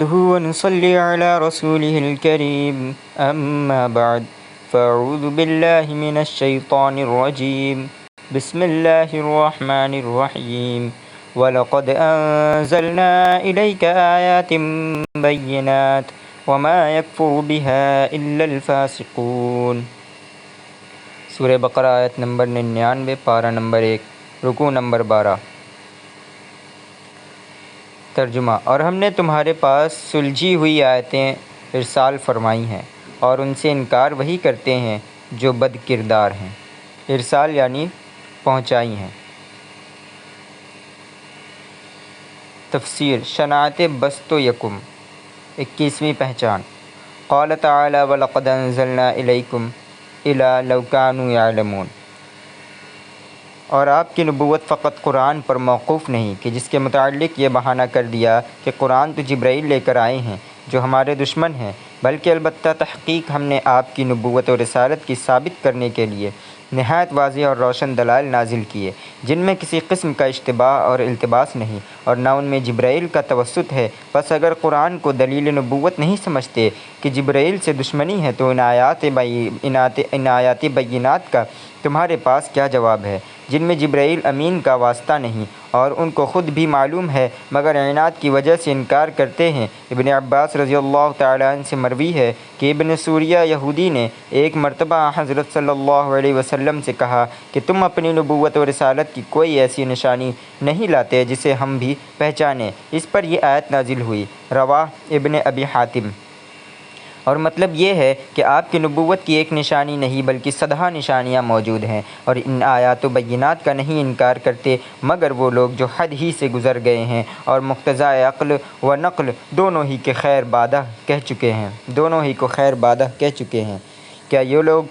ونصلي على رسوله الكريم أما بعد فأعوذ بالله من الشيطان الرجيم بسم الله الرحمن الرحيم وَلَقَدْ أَنزَلْنَا إِلَيْكَ آيَاتٍ بَيِّنَاتٍ وَمَا يَكْفُرُ بِهَا إِلَّا الْفَاسِقُونَ۔ سورہ بقرہ آیت نمبر 99، پارہ نمبر 1، رکوع نمبر 12۔ ترجمہ: اور ہم نے تمہارے پاس سلجھی ہوئی آیتیں ارسال فرمائی ہیں اور ان سے انکار وہی کرتے ہیں جو بد کردار ہیں۔ ارسال یعنی پہنچائی ہیں۔ تفسیر: شناعت بسط و یکم، 21ویں پہچان۔ قال تعالی: وَلَقَدْ أَنزَلْنَا إِلَيْكُمْ إِلَى لَوْ كَانُوا يَعْلَمُونَ۔ اور آپ کی نبوت فقط قرآن پر موقوف نہیں کہ جس کے متعلق یہ بہانہ کر دیا کہ قرآن تو جبرائیل لے کر آئے ہیں جو ہمارے دشمن ہیں، بلکہ البتہ تحقیق ہم نے آپ کی نبوت و رسالت کی ثابت کرنے کے لیے نہایت واضح اور روشن دلائل نازل کیے جن میں کسی قسم کا اشتباہ اور التباس نہیں، اور نہ ان میں جبرائیل کا توسط ہے۔ پس اگر قرآن کو دلیل نبوت نہیں سمجھتے کہ جبرائیل سے دشمنی ہے تو ان آیات بینات کا تمہارے پاس کیا جواب ہے جن میں جبرائیل امین کا واسطہ نہیں اور ان کو خود بھی معلوم ہے مگر عناد کی وجہ سے انکار کرتے ہیں۔ ابن عباس رضی اللہ تعالیٰ عنہ سے مروی ہے کہ ابن سوریہ یہودی نے ایک مرتبہ حضرت صلی اللہ علیہ وسلم سے کہا کہ تم اپنی نبوت و رسالت کی کوئی ایسی نشانی نہیں لاتے جسے ہم بھی پہچانیں۔ اس پر یہ آیت نازل ہوئی۔ رواہ ابن ابی حاتم۔ اور مطلب یہ ہے کہ آپ کی نبوت کی ایک نشانی نہیں بلکہ صدہا نشانیاں موجود ہیں، اور ان آیات و بینات کا نہیں انکار کرتے مگر وہ لوگ جو حد ہی سے گزر گئے ہیں اور مقتضائے عقل و نقل دونوں ہی کو خیر بادہ کہہ چکے ہیں۔ کیا یہ لوگ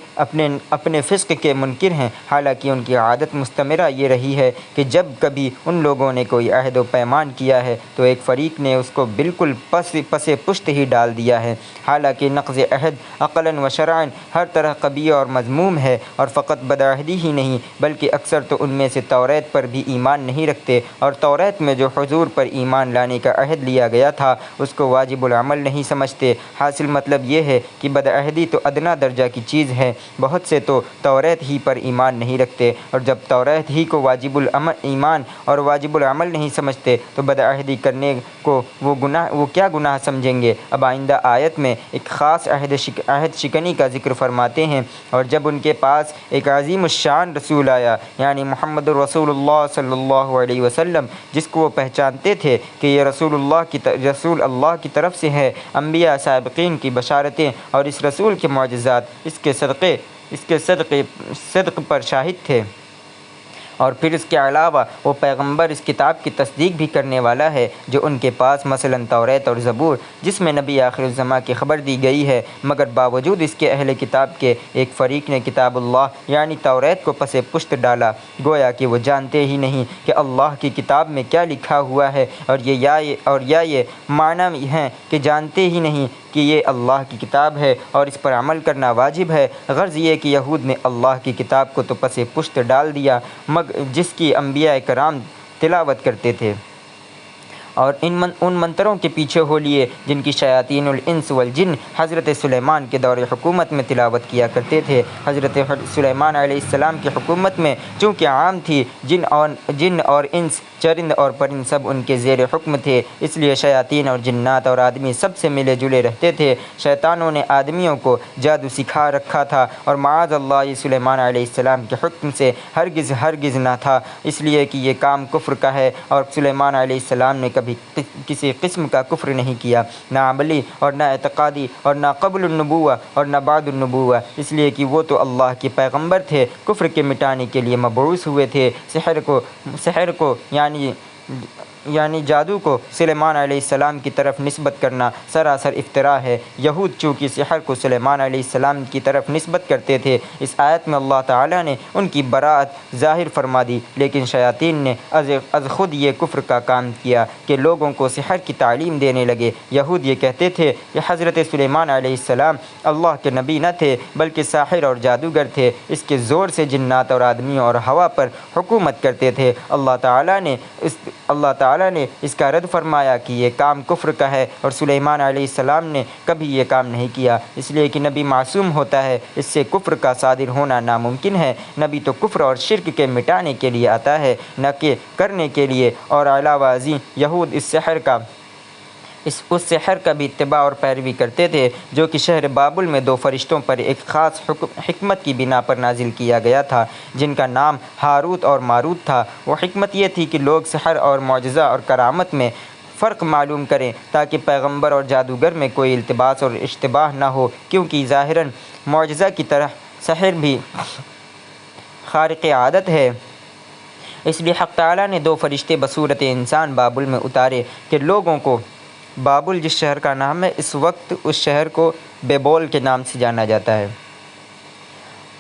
اپنے فسق کے منکر ہیں؟ حالانکہ ان کی عادت مستمرہ یہ رہی ہے کہ جب کبھی ان لوگوں نے کوئی عہد و پیمان کیا ہے تو ایک فریق نے اس کو بالکل پس پشت ہی ڈال دیا ہے، حالانکہ نقض عہد عقلاً و شرعاً ہر طرح قبیح اور مذموم ہے، اور فقط بدعہدی ہی نہیں بلکہ اکثر تو ان میں سے توریت پر بھی ایمان نہیں رکھتے، اور توریت میں جو حضور پر ایمان لانے کا عہد لیا گیا تھا اس کو واجب العمل نہیں سمجھتے۔ حاصل مطلب یہ ہے کہ بدعہدی تو ادنیٰ درجہ کی چیز ہے۔ بہت سے تو توریت ہی پر ایمان نہیں رکھتے، اور جب توریت ہی کو واجب ایمان اور واجب العمل نہیں سمجھتے تو بدعہدی کرنے کو وہ کیا گناہ سمجھیں گے؟ اب آئندہ آیت میں ایک خاص عہد شکنی کا ذکر فرماتے ہیں، اور جب ان کے پاس ایک عظیم الشان رسول آیا یعنی محمد رسول اللہ صلی اللہ علیہ وسلم، جس کو وہ پہچانتے تھے کہ یہ رسول اللہ کی طرف سے ہے، انبیاء سابقین کی بشارتیں اور اس رسول کے معجزات اس کے صدق پر شاہد تھے، اور پھر اس کے علاوہ وہ پیغمبر اس کتاب کی تصدیق بھی کرنے والا ہے جو ان کے پاس مثلاً توریت اور زبور جس میں نبی آخر الزماں کی خبر دی گئی ہے، مگر باوجود اس کے اہل کتاب کے ایک فریق نے کتاب اللہ یعنی توریت کو پس پشت ڈالا، گویا کہ وہ جانتے ہی نہیں کہ اللہ کی کتاب میں کیا لکھا ہوا ہے، اور یہ معنی ہے کہ جانتے ہی نہیں کہ یہ اللہ کی کتاب ہے اور اس پر عمل کرنا واجب ہے۔ غرض یہ کہ یہود نے اللہ کی کتاب کو تو پس پشت ڈال دیا جس کی انبیاء کرام تلاوت کرتے تھے، اور ان منتروں کے پیچھے ہو لیے جن کی شیاطین الانس والجن حضرت سلیمان کے دور حکومت میں تلاوت کیا کرتے تھے۔ حضرت سلیمان علیہ السلام کی حکومت میں چونکہ عام تھی، جن اور انس، چرند اور پرند سب ان کے زیر حکم تھے، اس لیے شیاطین اور جنات اور آدمی سب سے ملے جلے رہتے تھے۔ شیطانوں نے آدمیوں کو جادو سکھا رکھا تھا، اور معاذ اللہ یہ سلیمان علیہ السلام کے حکم سے ہرگز نہ تھا، اس لیے کہ یہ کام کفر کا ہے، اور سلیمان علیہ السلام نے کبھی کسی قسم کا کفر نہیں کیا، نہ عملی اور نہ اعتقادی، اور نہ قبل النبوہ اور نہ بعد النبوہ، اس لیے کہ وہ تو اللہ کے پیغمبر تھے، کفر کے مٹانے کے لیے مبعوث ہوئے تھے۔ سحر کو یعنی جادو کو سلیمان علیہ السلام کی طرف نسبت کرنا سراسر افتراء ہے۔ یہود چونکہ سحر کو سلیمان علیہ السلام کی طرف نسبت کرتے تھے، اس آیت میں اللہ تعالیٰ نے ان کی براءت ظاہر فرما دی، لیکن شیاطین نے از خود یہ کفر کا کام کیا کہ لوگوں کو سحر کی تعلیم دینے لگے۔ یہود یہ کہتے تھے کہ حضرت سلیمان علیہ السلام اللہ کے نبی نہ تھے بلکہ ساحر اور جادوگر تھے، اس کے زور سے جنات اور آدمیوں اور ہوا پر حکومت کرتے تھے۔ اللہ تعالیٰ نے اللہ تعالیٰ نے اس کا رد فرمایا کہ یہ کام کفر کا ہے، اور سلیمان علیہ السلام نے کبھی یہ کام نہیں کیا، اس لیے کہ نبی معصوم ہوتا ہے، اس سے کفر کا صادر ہونا ناممکن ہے۔ نبی تو کفر اور شرک کے مٹانے کے لیے آتا ہے، نہ کہ کرنے کے لیے۔ اور علاوہ ازیں یہود اس سحر کا بھی اتباع اور پیروی کرتے تھے، جو کہ شہر بابل میں 2 فرشتوں پر ایک خاص حکمت کی بنا پر نازل کیا گیا تھا، جن کا نام ہاروت اور ماروت تھا۔ وہ حکمت یہ تھی کہ لوگ سحر اور معجزہ اور کرامت میں فرق معلوم کریں، تاکہ پیغمبر اور جادوگر میں کوئی التباس اور اشتباہ نہ ہو، کیونکہ ظاہراً معجزہ کی طرح سحر بھی خارق عادت ہے۔ اس لیے حق تعالیٰ نے 2 فرشتے بصورت انسان بابل میں اتارے کہ لوگوں کو بابل جس شہر کا نام ہے، اس وقت اس شہر کو بیبول کے نام سے جانا جاتا ہے،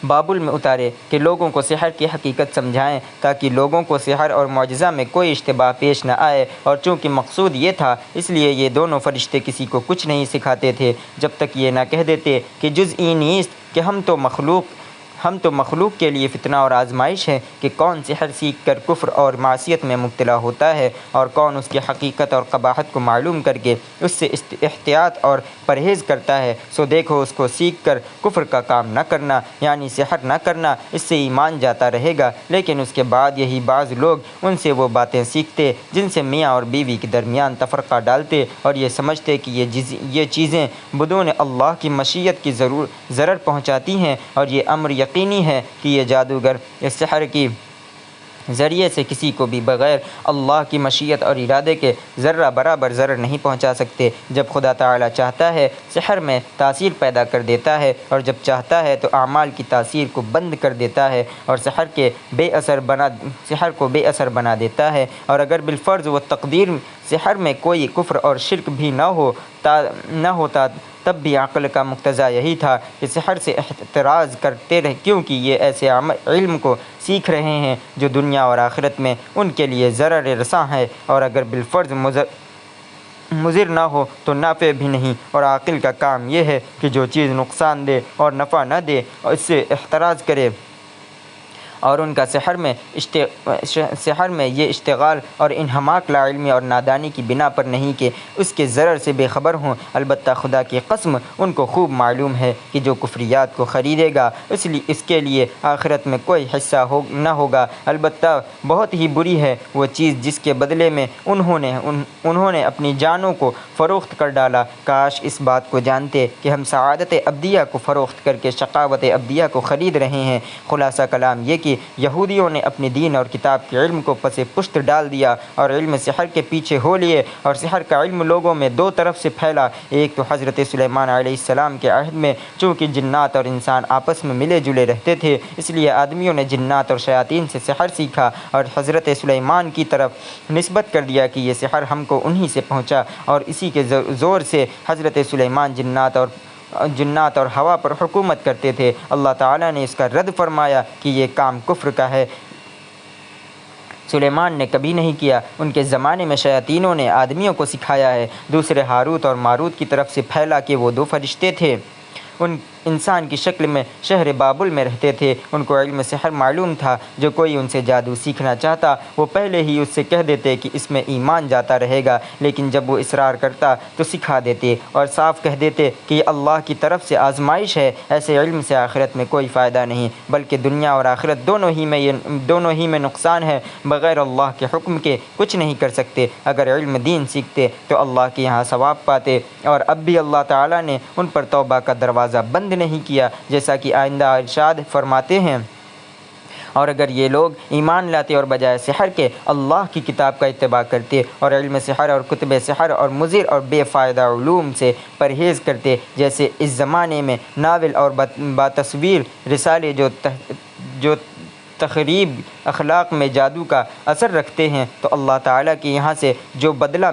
بابل میں اتارے کہ لوگوں کو سحر کی حقیقت سمجھائیں، تاکہ لوگوں کو سحر اور معجزہ میں کوئی اشتباہ پیش نہ آئے۔ اور چونکہ مقصود یہ تھا، اس لیے یہ دونوں فرشتے کسی کو کچھ نہیں سکھاتے تھے جب تک یہ نہ کہہ دیتے کہ جز این نیست، کہ ہم تو مخلوق کے لیے فتنہ اور آزمائش ہے کہ کون سحر سیکھ کر کفر اور معصیت میں مبتلا ہوتا ہے، اور کون اس کی حقیقت اور قباحت کو معلوم کر کے اس سے احتیاط اور پرہیز کرتا ہے۔ سو دیکھو، اس کو سیکھ کر کفر کا کام نہ کرنا، یعنی سحر نہ کرنا، اس سے ایمان جاتا رہے گا، لیکن اس کے بعد یہی بعض لوگ ان سے وہ باتیں سیکھتے جن سے میاں اور بیوی کے درمیان تفرقہ ڈالتے، اور یہ سمجھتے کہ یہ چیزیں بدون اللہ کی مشیت کی ضرر پہنچاتی ہیں، اور یہ امر یقینی ہے کہ یہ جادوگر اس سحر کی ذریعے سے کسی کو بھی بغیر اللہ کی مشیت اور ارادے کے ذرہ برابر ضرر نہیں پہنچا سکتے۔ جب خدا تعالیٰ چاہتا ہے سحر میں تاثیر پیدا کر دیتا ہے، اور جب چاہتا ہے تو اعمال کی تاثیر کو بند کر دیتا ہے اور سحر کو بے اثر بنا دیتا ہے۔ اور اگر بالفرض و تقدیر سحر میں کوئی کفر اور شرک بھی نہ ہوتا، تب بھی عقل کا مقتضا یہی تھا کہ سحر سے احتراز کرتے رہے، کیونکہ یہ ایسے علم کو سیکھ رہے ہیں جو دنیا اور آخرت میں ان کے لیے ضرر رساں ہے، اور اگر بالفرض مضر نہ ہو تو نافع بھی نہیں۔ اور عاقل کا کام یہ ہے کہ جو چیز نقصان دے اور نفع نہ دے اس سے احتراز کرے، اور ان کا سحر میں یہ اشتغال اور انہماک لا علمی اور نادانی کی بنا پر نہیں کہ اس کے ضرر سے بے خبر ہوں، البتہ خدا کی قسم ان کو خوب معلوم ہے کہ جو کفریات کو خریدے گا اس کے لیے آخرت میں کوئی حصہ نہ ہوگا، البتہ بہت ہی بری ہے وہ چیز جس کے بدلے میں انہوں نے اپنی جانوں کو فروخت کر ڈالا۔ کاش اس بات کو جانتے کہ ہم سعادت ابدیہ کو فروخت کر کے شقاوت ابدیہ کو خرید رہے ہیں۔ خلاصہ کلام یہ کہ یہودیوں نے اپنے دین اور کتاب کے علم کو پس پشت ڈال دیا اور علم سحر کے پیچھے ہو لیے، اور سحر کا علم لوگوں میں 2 طرف سے پھیلا۔ ایک تو حضرت سلیمان علیہ السلام کے عہد میں، چونکہ جنات اور انسان آپس میں ملے جلے رہتے تھے، اس لیے آدمیوں نے جنات اور شیاطین سے سحر سیکھا اور حضرت سلیمان کی طرف نسبت کر دیا کہ یہ سحر ہم کو انہی سے پہنچا، اور اسی کے زور سے حضرت سلیمان جنات اور ہوا پر حکومت کرتے تھے۔ اللہ تعالیٰ نے اس کا رد فرمایا کہ یہ کام کفر کا ہے، سلیمان نے کبھی نہیں کیا۔ ان کے زمانے میں شیاطینوں نے آدمیوں کو سکھایا ہے۔ دوسرے ہاروت اور ماروت کی طرف سے پھیلا کہ وہ 2 فرشتے تھے، ان انسان کی شکل میں شہر بابل میں رہتے تھے۔ ان کو علم سحر معلوم تھا، جو کوئی ان سے جادو سیکھنا چاہتا وہ پہلے ہی اس سے کہہ دیتے کہ اس میں ایمان جاتا رہے گا، لیکن جب وہ اصرار کرتا تو سکھا دیتے اور صاف کہہ دیتے کہ یہ اللہ کی طرف سے آزمائش ہے۔ ایسے علم سے آخرت میں کوئی فائدہ نہیں، بلکہ دنیا اور آخرت دونوں ہی میں نقصان ہے۔ بغیر اللہ کے حکم کے کچھ نہیں کر سکتے۔ اگر علم دین سیکھتے تو اللہ کے یہاں ثواب پاتے، اور اب بھی اللہ تعالیٰ نے ان پر توبہ کا دروازہ بند نہیں کیا، جیسا کہ آئندہ ارشاد فرماتے ہیں۔ اور اگر یہ لوگ ایمان لاتے اور بجائے سحر کے اللہ کی کتاب کا اتباع کرتے اور علم سحر اور کتب سحر اور مضر اور بے فائدہ علوم سے پرہیز کرتے، جیسے اس زمانے میں ناول اور باتصویر رسالے جو تخریب اخلاق میں جادو کا اثر رکھتے ہیں، تو اللہ تعالیٰ کے یہاں سے جو بدلہ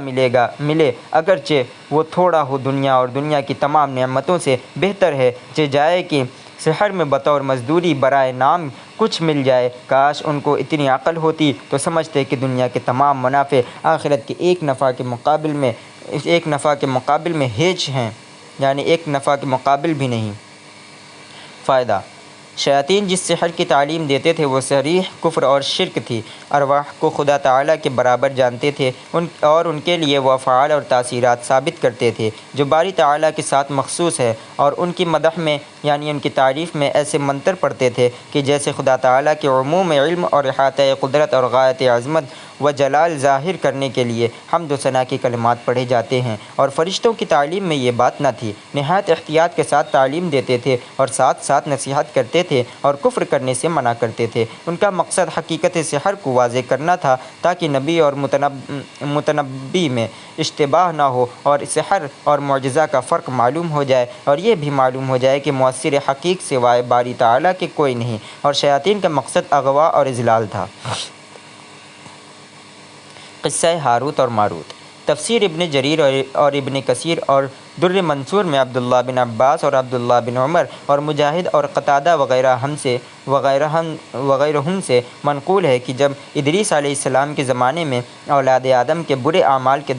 ملے اگرچہ وہ تھوڑا ہو، دنیا اور دنیا کی تمام نعمتوں سے بہتر ہے، جائے کہ سحر میں بطور مزدوری برائے نام کچھ مل جائے۔ کاش ان کو اتنی عقل ہوتی تو سمجھتے کہ دنیا کے تمام منافع آخرت کے ایک نفع کے مقابل میں ہیچ ہیں، یعنی ایک نفع کے مقابل بھی نہیں۔ فائدہ: شیاطین جس سحر کی تعلیم دیتے تھے وہ صریح کفر اور شرک تھی۔ ارواح کو خدا تعالیٰ کے برابر جانتے تھے اور ان کے لیے وہ افعال اور تاثیرات ثابت کرتے تھے جو باری تعالیٰ کے ساتھ مخصوص ہے، اور ان کی مدح میں یعنی ان کی تعریف میں ایسے منتر پڑھتے تھے کہ جیسے خدا تعالیٰ کے عموم علم اور احاطہ قدرت اور غایت عظمت و جلال ظاہر کرنے کے لیے حمد و ثنا کے کلمات پڑھے جاتے ہیں۔ اور فرشتوں کی تعلیم میں یہ بات نہ تھی، نہایت احتیاط کے ساتھ تعلیم دیتے تھے اور ساتھ ساتھ نصیحت کرتے تھے اور کفر کرنے سے منع کرتے تھے۔ ان کا مقصد حقیقت سحر کو واضح کرنا تھا تاکہ نبی اور متنبی میں اشتباہ نہ ہو اور سحر اور معجزہ کا فرق معلوم ہو جائے، اور یہ بھی معلوم ہو جائے کہ مؤثر حقیق سوائے باری تعالیٰ کے کوئی نہیں، اور شیاطین کا مقصد اغوا اور اضلال تھا۔ قصہ ہاروت اور ماروت۔ تفسیر ابن جریر اور ابن کثیر اور در منصور میں عبداللہ بن عباس اور عبداللہ بن عمر اور مجاہد اور قتادہ وغیرہم سے منقول ہے کہ جب ادریس علیہ السلام کے زمانے میں اولاد آدم کے برے اعمال کے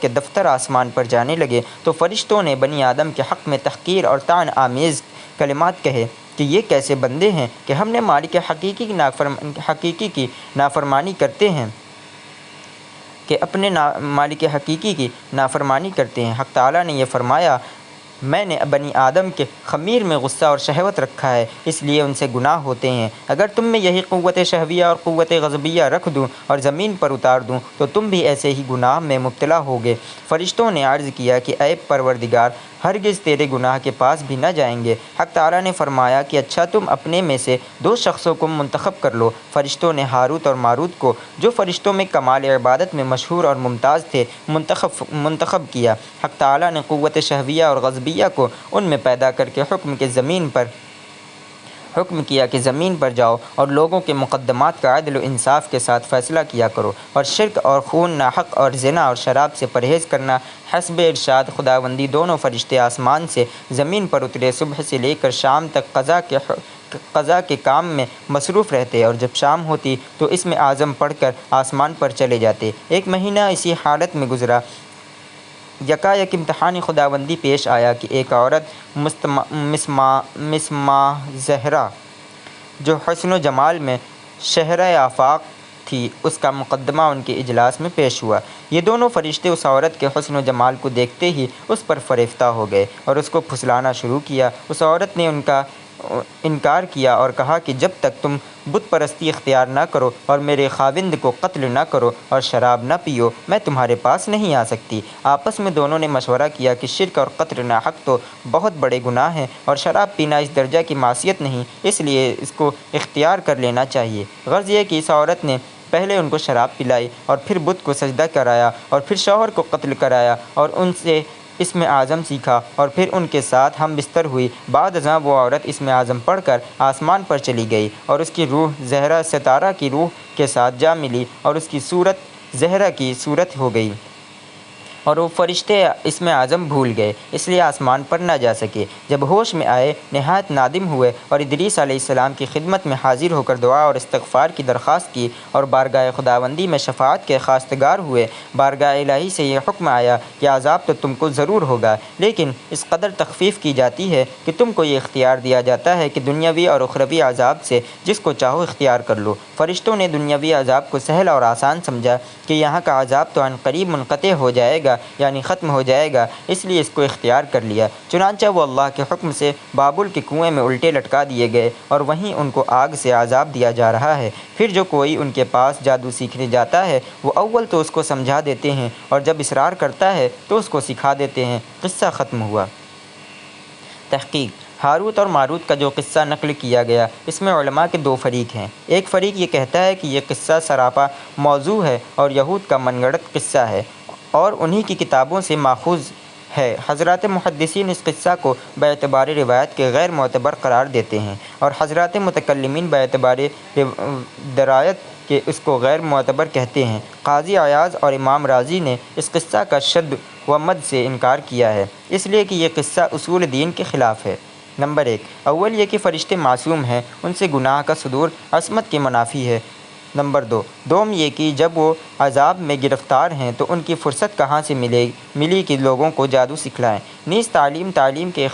دفتر آسمان پر جانے لگے تو فرشتوں نے بنی آدم کے حق میں تحقیر اور طعن آمیز کلمات کہے کہ یہ کیسے بندے ہیں کہ ہم نے مالک حقیقی کی نافرمانی کرتے ہیں مالک حقیقی کی نافرمانی کرتے ہیں۔ حق تعالیٰ نے یہ فرمایا، میں نے بنی آدم کے خمیر میں غصہ اور شہوت رکھا ہے، اس لیے ان سے گناہ ہوتے ہیں۔ اگر تم میں یہی قوت شہویہ اور قوت غضبیہ رکھ دوں اور زمین پر اتار دوں تو تم بھی ایسے ہی گناہ میں مبتلا ہوگے۔ فرشتوں نے عرض کیا کہ اے پروردگار، ہرگز تیرے گناہ کے پاس بھی نہ جائیں گے۔ حق تعالیٰ نے فرمایا کہ اچھا تم اپنے میں سے 2 شخصوں کو منتخب کر لو۔ فرشتوں نے ہاروت اور ماروت کو، جو فرشتوں میں کمال عبادت میں مشہور اور ممتاز تھے، منتخب کیا۔ حق تعالیٰ نے قوت شہویہ اور غضبیہ کو ان میں پیدا کر کے حکم کیا کہ زمین پر جاؤ اور لوگوں کے مقدمات کا عدل و انصاف کے ساتھ فیصلہ کیا کرو، اور شرک اور خون ناحق اور زنا اور شراب سے پرہیز کرنا۔ حسب ارشاد خداوندی دونوں فرشتے آسمان سے زمین پر اترے، صبح سے لے کر شام تک قضا کے کام میں مصروف رہتے، اور جب شام ہوتی تو اسم اعظم پڑھ کر آسمان پر چلے جاتے۔ 1 مہینہ اسی حالت میں گزرا۔ یکایک امتحان خداوندی پیش آیا کہ ایک عورت مسماہ زہرا جو حسن و جمال میں شہرۂ آفاق تھی، اس کا مقدمہ ان کے اجلاس میں پیش ہوا۔ یہ دونوں فرشتے اس عورت کے حسن و جمال کو دیکھتے ہی اس پر فریفتہ ہو گئے اور اس کو پھسلانا شروع کیا۔ اس عورت نے ان کا انکار کیا اور کہا کہ جب تک تم بت پرستی اختیار نہ کرو اور میرے خاوند کو قتل نہ کرو اور شراب نہ پیو، میں تمہارے پاس نہیں آ سکتی۔ آپس میں دونوں نے مشورہ کیا کہ شرک اور قتل ناحق تو بہت بڑے گناہ ہیں اور شراب پینا اس درجہ کی معصیت نہیں، اس لیے اس کو اختیار کر لینا چاہیے۔ غرض یہ کہ اس عورت نے پہلے ان کو شراب پلائی اور پھر بت کو سجدہ کرایا اور پھر شوہر کو قتل کرایا اور ان سے اسم اعظم سیکھا اور پھر ان کے ساتھ ہم بستر ہوئی۔ بعد ازاں وہ عورت اسم اعظم پڑھ کر آسمان پر چلی گئی اور اس کی روح زہرہ ستارہ کی روح کے ساتھ جا ملی اور اس کی صورت زہرہ کی صورت ہو گئی، اور وہ فرشتے اسم اعظم بھول گئے، اس لیے آسمان پر نہ جا سکے۔ جب ہوش میں آئے نہایت نادم ہوئے اور ادریس علیہ السلام کی خدمت میں حاضر ہو کر دعا اور استغفار کی درخواست کی اور بارگاہ خداوندی میں شفاعت کے خواستگار ہوئے۔ بارگاہ الہی سے یہ حکم آیا کہ عذاب تو تم کو ضرور ہوگا، لیکن اس قدر تخفیف کی جاتی ہے کہ تم کو یہ اختیار دیا جاتا ہے کہ دنیاوی اور اخروی عذاب سے جس کو چاہو اختیار کر لو۔ فرشتوں نے دنیاوی عذاب کو سہل اور آسان سمجھا کہ یہاں کا عذاب تو عن قریب منقطع ہو جائے گا، یعنی ختم ہو جائے گا، اس لیے اس کو اختیار کر لیا۔ چنانچہ وہ اللہ کے حکم سے بابل کے کنویں میں الٹے لٹکا دیے گئے اور وہیں ان کو آگ سے عذاب دیا جا رہا ہے۔ پھر جو کوئی ان کے پاس جادو سیکھنے جاتا ہے وہ اول تو اس کو سمجھا دیتے ہیں اور جب اصرار کرتا ہے تو اس کو سکھا دیتے ہیں۔ قصہ ختم ہوا۔ تحقیق: ہاروت اور ماروت کا جو قصہ نقل کیا گیا اس میں علماء کے 2 فریق ہیں۔ ایک فریق یہ کہتا ہے کہ یہ قصہ سراپا موضوع ہے اور یہود کا من گھڑت قصہ ہے اور انہی کی کتابوں سے ماخوذ ہے۔ حضرات محدثین اس قصہ کو باعتبار روایت کے غیر معتبر قرار دیتے ہیں اور حضرات متکلمین باعتبار درایت کے اس کو غیر معتبر کہتے ہیں۔ قاضی عیاض اور امام رازی نے اس قصہ کا شد و مد سے انکار کیا ہے، اس لیے کہ یہ قصہ اصول دین کے خلاف ہے۔ نمبر 1، اول یہ کہ فرشتے معصوم ہیں، ان سے گناہ کا صدور عصمت کے منافی ہے۔ نمبر 2، دوم یہ کہ جب وہ عذاب میں گرفتار ہیں تو ان کی فرصت کہاں سے ملی کہ لوگوں کو جادو سکھلائیں۔ نیز تعلیم کے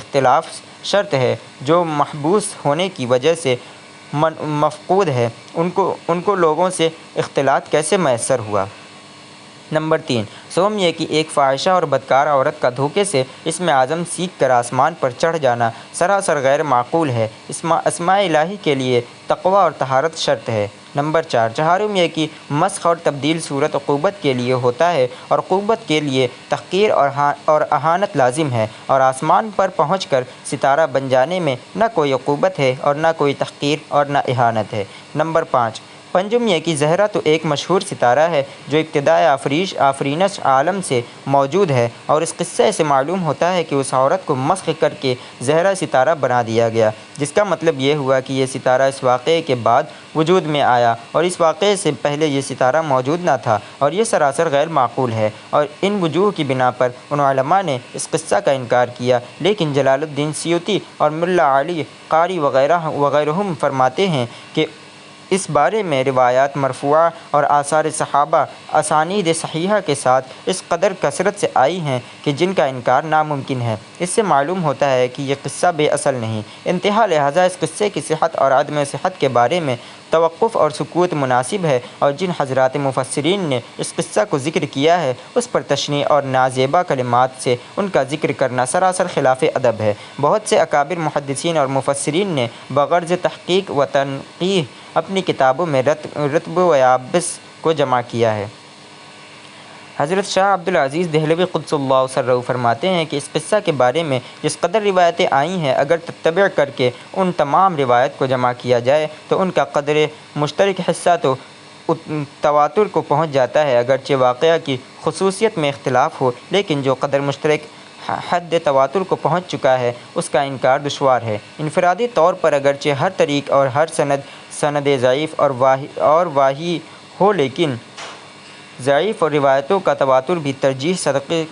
شرط ہے جو محبوس ہونے کی وجہ سے مفقود ہے، ان کو لوگوں سے اختلاط کیسے میسر ہوا؟ نمبر 3، سوم یہ کہ ایک فاحشہ اور بدکار عورت کا دھوکے سے اسم اعظم سیکھ کر آسمان پر چڑھ جانا سراسر غیر معقول ہے۔ اسماء الہی کے لیے تقوی اور طہارت شرط ہے۔ نمبر 4، چہارم یہ کہ مسخ اور تبدیل صورت عقوبت کے لیے ہوتا ہے اور عقوبت کے لیے تحقیر اور اہانت لازم ہے، اور آسمان پر پہنچ کر ستارہ بن جانے میں نہ کوئی عقوبت ہے اور نہ کوئی تحقیر اور نہ اہانت ہے۔ نمبر 5، پنجم یہ کہ زہرہ تو ایک مشہور ستارہ ہے جو ابتدائے آفرینش عالم سے موجود ہے، اور اس قصے سے معلوم ہوتا ہے کہ اس عورت کو مسخ کر کے زہرہ ستارہ بنا دیا گیا، جس کا مطلب یہ ہوا کہ یہ ستارہ اس واقعے کے بعد وجود میں آیا اور اس واقعے سے پہلے یہ ستارہ موجود نہ تھا، اور یہ سراسر غیر معقول ہے، اور ان وجوہ کی بنا پر ان علماء نے اس قصہ کا انکار کیا۔ لیکن جلال الدین سیوطی اور ملا علی قاری وغیرہم فرماتے ہیں کہ اس بارے میں روایات مرفوعہ اور آثار صحابہ اسانید صحیحہ کے ساتھ اس قدر کثرت سے آئی ہیں کہ جن کا انکار ناممکن ہے۔ اس سے معلوم ہوتا ہے کہ یہ قصہ بے اصل نہیں، انتہا لہٰذا اس قصے کی صحت اور عدم صحت کے بارے میں توقف اور سکوت مناسب ہے، اور جن حضرات مفسرین نے اس قصہ کو ذکر کیا ہے اس پر تشنیع اور نازیبا کلمات سے ان کا ذکر کرنا سراسر خلاف ادب ہے۔ بہت سے اکابر محدثین اور مفسرین نے بغرض تحقیق و تنقیح اپنی کتابوں میں رطب و یابس کو جمع کیا ہے۔ حضرت شاہ عبدالعزیز دہلوی قدس اللہ سرہ فرماتے ہیں کہ اس قصہ کے بارے میں جس قدر روایتیں آئی ہیں، اگر تتبع کر کے ان تمام روایت کو جمع کیا جائے تو ان کا قدر مشترک حصہ تو تواتر کو پہنچ جاتا ہے، اگرچہ واقعہ کی خصوصیت میں اختلاف ہو، لیکن جو قدر مشترک حد تواتر کو پہنچ چکا ہے اس کا انکار دشوار ہے۔ انفرادی طور پر اگرچہ ہر طریق اور ہر سند ضعیف اور واہی ہو، لیکن ضعیف اور روایتوں کا تواتر بھی ترجیح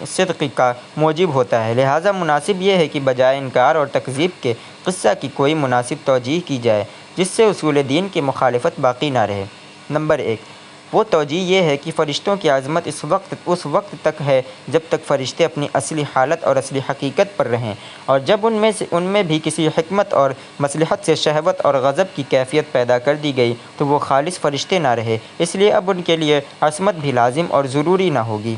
صدق کا موجب ہوتا ہے، لہٰذا مناسب یہ ہے کہ بجائے انکار اور تکذیب کے قصہ کی کوئی مناسب توجیہ کی جائے جس سے اصول دین کی مخالفت باقی نہ رہے۔ نمبر 1، وہ توجیہ یہ ہے کہ فرشتوں کی عظمت اس وقت تک ہے جب تک فرشتے اپنی اصلی حالت اور اصلی حقیقت پر رہیں، اور جب ان میں بھی کسی حکمت اور مصلحت سے شہوت اور غضب کی کیفیت پیدا کر دی گئی تو وہ خالص فرشتے نہ رہے، اس لیے اب ان کے لیے عصمت بھی لازم اور ضروری نہ ہوگی۔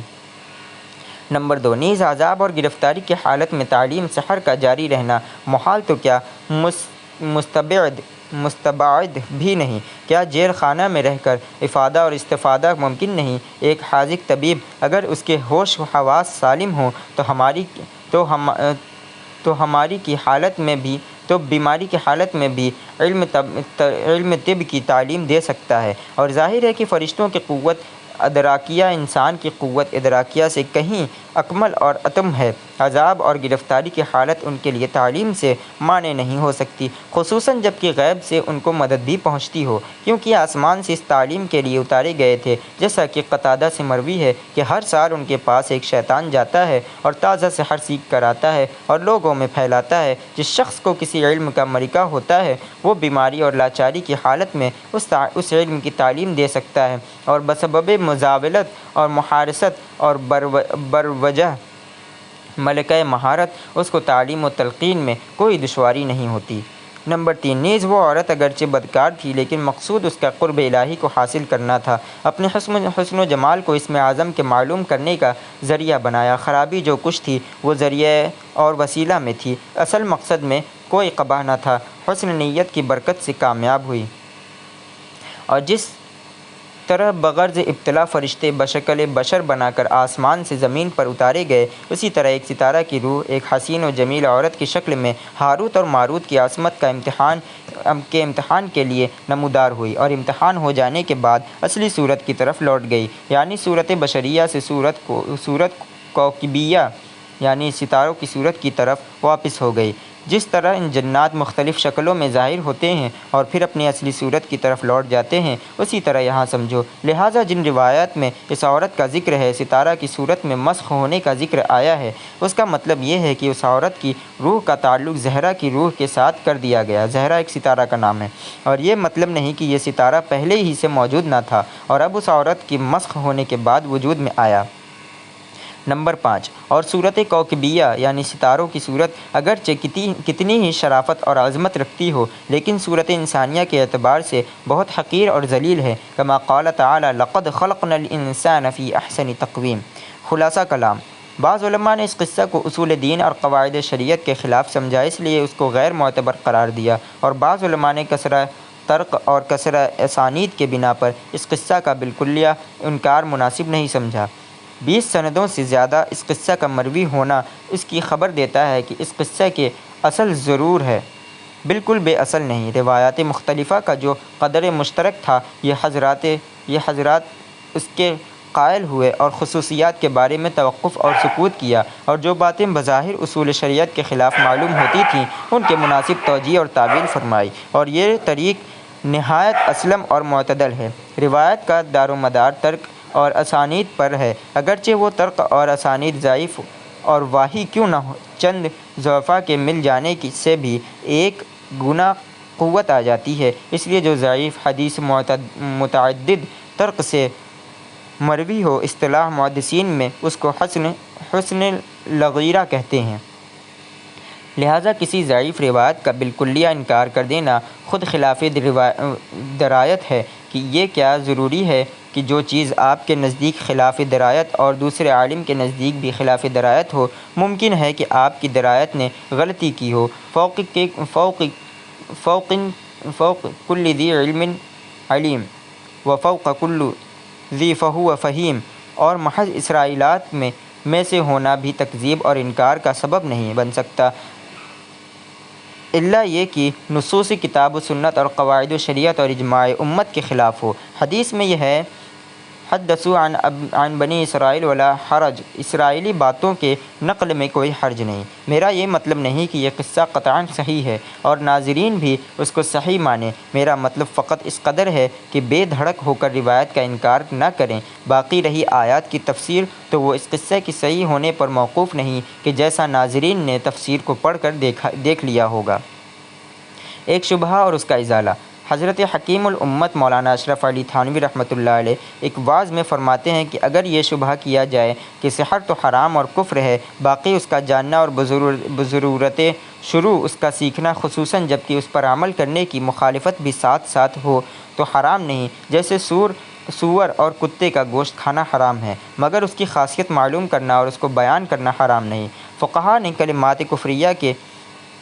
نمبر 2، نیز عذاب اور گرفتاری کی حالت میں تعلیم سحر کا جاری رہنا محال تو کیا مستبعد بھی نہیں؟ کیا جیل خانہ میں رہ کر افادہ اور استفادہ ممکن نہیں؟ ایک حاذق طبیب اگر اس کے ہوش و حواس سالم ہوں تو بیماری کی حالت میں بھی علم طب کی تعلیم دے سکتا ہے، اور ظاہر ہے کہ فرشتوں کی قوت ادراکیہ انسان کی قوت ادراکیہ سے کہیں اکمل اور اتم ہے۔ عذاب اور گرفتاری کی حالت ان کے لیے تعلیم سے مانع نہیں ہو سکتی، خصوصاً جب کہ غیب سے ان کو مدد بھی پہنچتی ہو، کیونکہ آسمان سے اس تعلیم کے لیے اتارے گئے تھے، جیسا کہ قتادہ سے مروی ہے کہ ہر سال ان کے پاس ایک شیطان جاتا ہے اور تازہ سحر سیکھ کر آتا ہے اور لوگوں میں پھیلاتا ہے۔ جس شخص کو کسی علم کا ملکہ ہوتا ہے وہ بیماری اور لاچاری کی حالت میں اس علم کی تعلیم دے سکتا ہے، اور بسبب مزاولت اور محارست اور بروجہ ملکہ مہارت اس کو تعلیم و تلقین میں کوئی دشواری نہیں ہوتی۔ نمبر 3، نیز وہ عورت اگرچہ بدکار تھی لیکن مقصود اس کا قرب الہی کو حاصل کرنا تھا، اپنے حسن و جمال کو اسم اعظم کے معلوم کرنے کا ذریعہ بنایا۔ خرابی جو کچھ تھی وہ ذریعہ اور وسیلہ میں تھی، اصل مقصد میں کوئی قباح نہ تھا، حسن نیت کی برکت سے کامیاب ہوئی۔ اور جس طرح بغرض ابتلا فرشتے بشکل بشر بنا کر آسمان سے زمین پر اتارے گئے، اسی طرح ایک ستارہ کی روح ایک حسین و جمیل عورت کی شکل میں ہاروت اور ماروت کی عصمت کا امتحان کے لیے نمودار ہوئی، اور امتحان ہو جانے کے بعد اصلی صورت کی طرف لوٹ گئی، یعنی صورت بشریہ سے صورت کوکبیہ یعنی ستاروں کی صورت کی طرف واپس ہو گئی۔ جس طرح ان جنات مختلف شکلوں میں ظاہر ہوتے ہیں اور پھر اپنی اصلی صورت کی طرف لوٹ جاتے ہیں، اسی طرح یہاں سمجھو۔ لہٰذا جن روایات میں اس عورت کا ذکر ہے، ستارہ کی صورت میں مسخ ہونے کا ذکر آیا ہے، اس کا مطلب یہ ہے کہ اس عورت کی روح کا تعلق زہرہ کی روح کے ساتھ کر دیا گیا۔ زہرہ ایک ستارہ کا نام ہے، اور یہ مطلب نہیں کہ یہ ستارہ پہلے ہی سے موجود نہ تھا اور اب اس عورت کی مسخ ہونے کے بعد وجود میں آیا۔ نمبر 5، اور صورت کوکبیہ یعنی ستاروں کی صورت اگرچہ کتنی ہی شرافت اور عظمت رکھتی ہو لیکن صورت انسانیہ کے اعتبار سے بہت حقیر اور ذلیل ہے، کما قال تعالی لقد خلقنا الانسان فی احسن تقویم۔ خلاصہ کلام، بعض علماء نے اس قصہ کو اصول دین اور قواعد شریعت کے خلاف سمجھا، اس لیے اس کو غیر معتبر قرار دیا، اور بعض علماء نے کثرہ طرق اور کثرہ اسانید کے بنا پر اس قصہ کا بالکلیہ انکار مناسب نہیں سمجھا۔ 20 سندوں سے زیادہ اس قصہ کا مروی ہونا اس کی خبر دیتا ہے کہ اس قصہ کے اصل ضرور ہے، بالکل بے اصل نہیں۔ روایات مختلفہ کا جو قدر مشترک تھا، یہ حضرات اس کے قائل ہوئے اور خصوصیات کے بارے میں توقف اور سکوت کیا، اور جو باتیں بظاہر اصول شریعت کے خلاف معلوم ہوتی تھیں ان کے مناسب توجیہ اور تعویل فرمائی، اور یہ طریق نہایت اسلم اور معتدل ہے۔ روایت کا دار و مدار ترک اور اسانید پر ہے، اگرچہ وہ ترک اور اسانید ضعیف اور واہی کیوں نہ ہو، چند ضعفاء کے مل جانے سے بھی ایک گنا قوت آ جاتی ہے، اس لیے جو ضعیف حدیث متعدد طرق سے مروی ہو، اصطلاح محدثین میں اس کو حسن الغیرہ کہتے ہیں۔ لہٰذا کسی ضعیف روایت کا بالکلیہ انکار کر دینا خود خلاف درایت ہے کہ یہ کیا ضروری ہے کہ جو چیز آپ کے نزدیک خلاف درایت اور دوسرے عالم کے نزدیک بھی خلاف درایت ہو، ممکن ہے کہ آپ کی درایت نے غلطی کی ہو۔ فوق کل ذی علم علیم و فوق کل ذی فہو فہیم، اور محض اسرائیلات میں سے ہونا بھی تکذیب اور انکار کا سبب نہیں بن سکتا، الا یہ کہ نصوص کتاب و سنت اور قواعد و شریعت اور اجماع امت کے خلاف ہو۔ حدیث میں یہ ہے، حدثوا عن بنی اسرائیل ولا حرج، اسرائیلی باتوں کے نقل میں کوئی حرج نہیں۔ میرا یہ مطلب نہیں کہ یہ قصہ قطعاً صحیح ہے اور ناظرین بھی اس کو صحیح مانیں، میرا مطلب فقط اس قدر ہے کہ بے دھڑک ہو کر روایت کا انکار نہ کریں۔ باقی رہی آیات کی تفسیر تو وہ اس قصے کی صحیح ہونے پر موقوف نہیں کہ جیسا ناظرین نے تفسیر کو پڑھ کر دیکھ لیا ہوگا۔ ایک شبہہ اور اس کا ازالہ۔ حضرت حکیم الامت مولانا اشرف علی تھانوی رحمۃ اللہ علیہ ایک وعظ میں فرماتے ہیں کہ اگر یہ شبہہ کیا جائے کہ سحر تو حرام اور کفر ہے، باقی اس کا جاننا اور بضرورت شروع اس کا سیکھنا خصوصاً جبکہ اس پر عمل کرنے کی مخالفت بھی ساتھ ساتھ ہو تو حرام نہیں، جیسے سور اور کتے کا گوشت کھانا حرام ہے، مگر اس کی خاصیت معلوم کرنا اور اس کو بیان کرنا حرام نہیں۔ فقہا نے کلمات کفریہ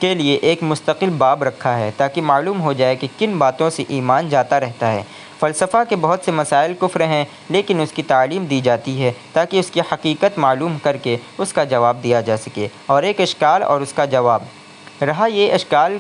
کے لیے ایک مستقل باب رکھا ہے تاکہ معلوم ہو جائے کہ کن باتوں سے ایمان جاتا رہتا ہے۔ فلسفہ کے بہت سے مسائل کفر ہیں لیکن اس کی تعلیم دی جاتی ہے تاکہ اس کی حقیقت معلوم کر کے اس کا جواب دیا جا سکے۔ اور ایک اشکال اور اس کا جواب رہا یہ اشکال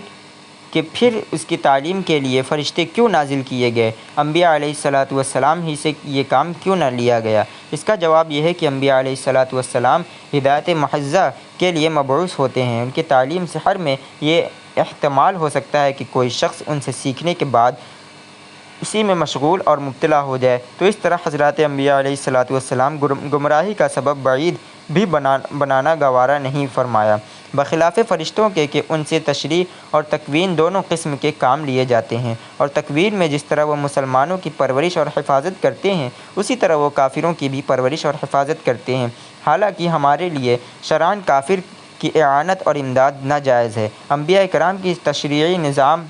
کہ پھر اس کی تعلیم کے لیے فرشتے کیوں نازل کیے گئے، انبیاء علیہ السلام ہی سے یہ کام کیوں نہ لیا گیا؟ اس کا جواب یہ ہے کہ انبیاء علیہ السلام ہدایت محضہ کے لیے مبعوث ہوتے ہیں۔ ان کی تعلیم سحر میں یہ احتمال ہو سکتا ہے کہ کوئی شخص ان سے سیکھنے کے بعد اسی میں مشغول اور مبتلا ہو جائے، تو اس طرح حضرات انبیاء علیہ السلام گمراہی کا سبب بعید بھی بنانا گوارا نہیں فرمایا، بخلاف فرشتوں کے کہ ان سے تشریح اور تکوین دونوں قسم کے کام لیے جاتے ہیں، اور تکوین میں جس طرح وہ مسلمانوں کی پرورش اور حفاظت کرتے ہیں اسی طرح وہ کافروں کی بھی پرورش اور حفاظت کرتے ہیں۔ حالانکہ ہمارے لیے شرعاً کافر کی اعانت اور امداد ناجائز ہے۔ انبیاء کرام کی تشریعی نظام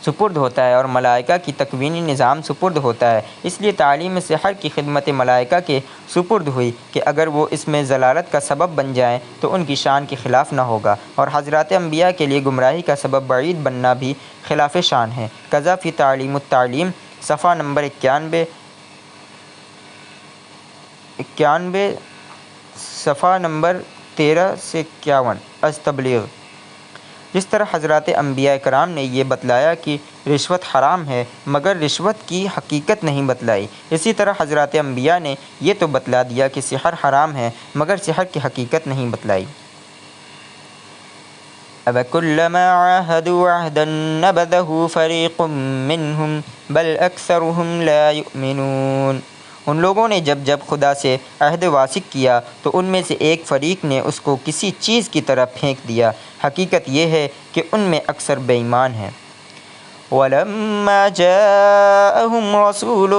سپرد ہوتا ہے اور ملائکہ کی تکوینی نظام سپرد ہوتا ہے، اس لیے تعلیم سحر کی خدمت ملائکہ کے سپرد ہوئی کہ اگر وہ اس میں ضلالت کا سبب بن جائیں تو ان کی شان کے خلاف نہ ہوگا، اور حضرات انبیاء کے لیے گمراہی کا سبب بعید بننا بھی خلاف شان ہے۔ قضا فی تعلیم التعلیم، صفحہ نمبر 91 صفحہ نمبر 13 سے 51 از تبلیغ۔ جس طرح حضرات انبیاء کرام نے یہ بتلایا کہ رشوت حرام ہے مگر رشوت کی حقیقت نہیں بتلائی، اسی طرح حضرات انبیاء نے یہ تو بتلا دیا کہ سحر حرام ہے مگر سحر کی حقیقت نہیں بتلائی۔ أَفَكُلَّمَا عَاهَدُوا عَهْدًا نَبَذَهُ فَرِيقٌ مِّنْهُمْ بَلْ أَكْثَرُهُمْ لَا يُؤْمِنُونَ۔ ان لوگوں نے جب خدا سے عہد واثق کیا تو ان میں سے ایک فریق نے اس کو کسی چیز کی طرح پھینک دیا، حقیقت یہ ہے کہ ان میں اکثر بے ایمان ہیں۔ وَلَمَّا جَاءَهُمْ رَسُولٌ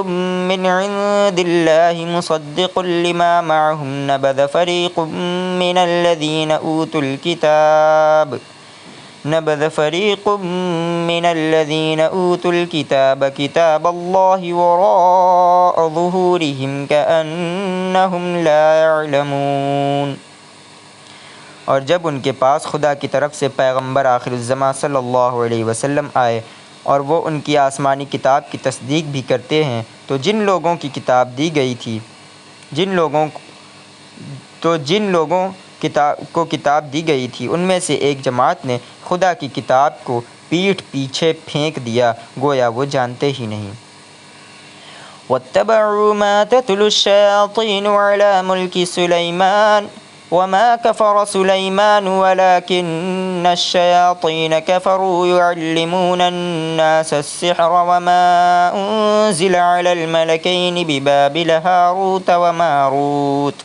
مِّنْ عِندِ اللَّهِ مُصَدِّقٌ لِّمَا مَعَهُمْ نَبَذَ فَرِيقٌ مِّنَ الَّذِينَ أُوتُوا الْكِتَابَ كِتَابَ اللَّهِ وَرَاءَ ظُهُورِهِمْ كَأَنَّهُمْ لَا يَعْلَمُونَ۔ اور جب ان کے پاس خدا کی طرف سے پیغمبر آخر الزماں صلی اللہ علیہ وسلم آئے اور وہ ان کی آسمانی کتاب کی تصدیق بھی کرتے ہیں، تو جن لوگوں کو کتاب دی گئی تھی ان میں سے ایک جماعت نے خدا کی کتاب کو پیٹھ پیچھے پھینک دیا، گویا وہ جانتے ہی نہیں۔ وَاتَّبَعُوا مَا تَتْلُو الشَّيَاطِينُ عَلَى مُلْكِ سُلَيْمَانَ وَمَا كَفَرَ سُلَيْمَانُ وَلَكِنَّ الشَّيَاطِينَ كَفَرُوا يُعَلِّمُونَ النَّاسَ السِّحْرَ وَمَا أُنزِلَ عَلَى الْمَلَكَيْنِ بِبَابِلَ هَارُوتَ وَمَارُوتَ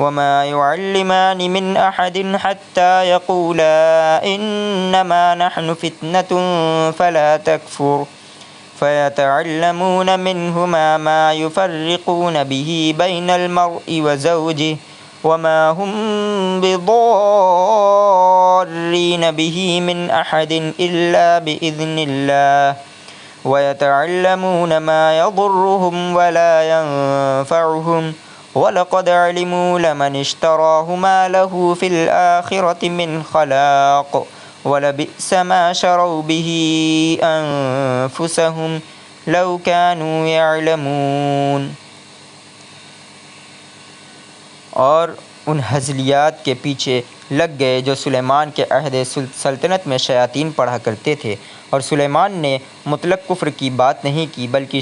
وَمَا يُعَلِّمَانِ مِنْ أَحَدٍ حَتَّى يَقُولَا إِنَّمَا نَحْنُ فِتْنَةٌ فَلَا تَكْفُرْ فَيَتَعَلَّمُونَ مِنْهُمَا مَا يُفَرِّقُونَ بِهِ بَيْنَ الْمَرْءِ وَزَوْجِهِ وَمَا هُمْ بِضَارِّينَ بِهِ مِنْ أَحَدٍ إِلَّا بِإِذْنِ اللَّهِ وَيَتَعَلَّمُونَ مَا يَضُرُّهُمْ وَلَا يَنفَعُهُمْ وَلَقَدْ عَلِمُوا لَمَنِ اشْتَرَاهُ مَا لَهُ فِي الْآخِرَةِ مِنْ خَلَاقٍ وَلَبِئْسَ مَا شَرَوْا بِهِ أَنفُسَهُمْ لَوْ كَانُوا يَعْلَمُونَ۔ اور ان ہزلیات کے پیچھے لگ گئے جو سلیمان کے عہد سلطنت میں شیاطین پڑھا کرتے تھے، اور سلیمان نے مطلق کفر کی بات نہیں کی بلکہ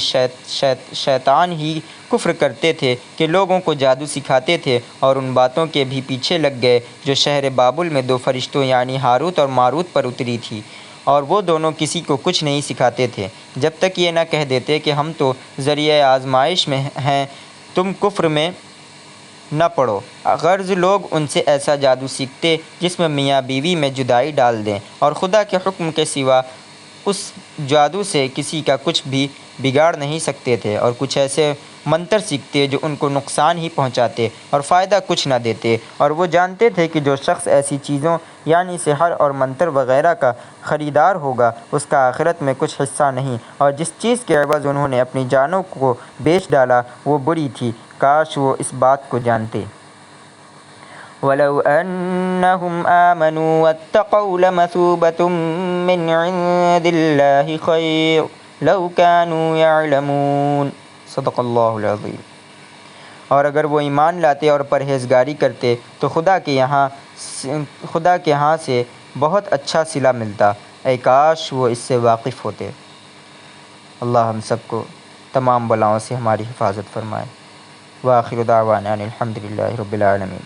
شیطان ہی کفر کرتے تھے کہ لوگوں کو جادو سکھاتے تھے، اور ان باتوں کے بھی پیچھے لگ گئے جو شہر بابل میں 2 فرشتوں یعنی ہاروت اور ماروت پر اتری تھی، اور وہ دونوں کسی کو کچھ نہیں سکھاتے تھے جب تک یہ نہ کہہ دیتے کہ ہم تو ذریعہ آزمائش میں ہیں، تم کفر میں نہ پڑو۔ غرض لوگ ان سے ایسا جادو سیکھتے جس میں میاں بیوی میں جدائی ڈال دیں، اور خدا کے حکم کے سوا اس جادو سے کسی کا کچھ بھی بگاڑ نہیں سکتے تھے، اور کچھ ایسے منتر سیکھتے جو ان کو نقصان ہی پہنچاتے اور فائدہ کچھ نہ دیتے، اور وہ جانتے تھے کہ جو شخص ایسی چیزوں یعنی سحر اور منتر وغیرہ کا خریدار ہوگا اس کا آخرت میں کچھ حصہ نہیں، اور جس چیز کے عوض انہوں نے اپنی جانوں کو بیچ ڈالا وہ بری تھی، کاش وہ اس بات کو جانتے۔ وَلَوْ أَنَّهُمْ آمَنُوا وَاتَّقَوْا لَمَثُوبَةٌ مِّنْ عِندِ اللَّهِ خَيْرٌ لَوْ كَانُوا يَعْلَمُونَ۔ صدق اللہ العظیم۔ اور اگر وہ ایمان لاتے اور پرہیزگاری کرتے تو خدا کے ہاں سے بہت اچھا صلہ ملتا، اے کاش وہ اس سے واقف ہوتے۔ اللہ ہم سب کو تمام بلاؤں سے ہماری حفاظت فرمائے۔ وآخر دعوانا الحمد للہ رب العالمین۔